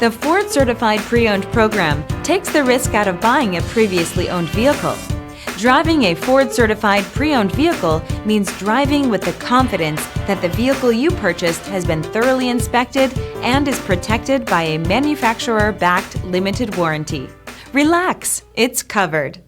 The Ford Certified Pre-Owned program takes the risk out of buying a previously owned vehicle. Driving a Ford Certified Pre-Owned vehicle means driving with the confidence that the vehicle you purchased has been thoroughly inspected and is protected by a manufacturer-backed limited warranty. Relax, it's covered.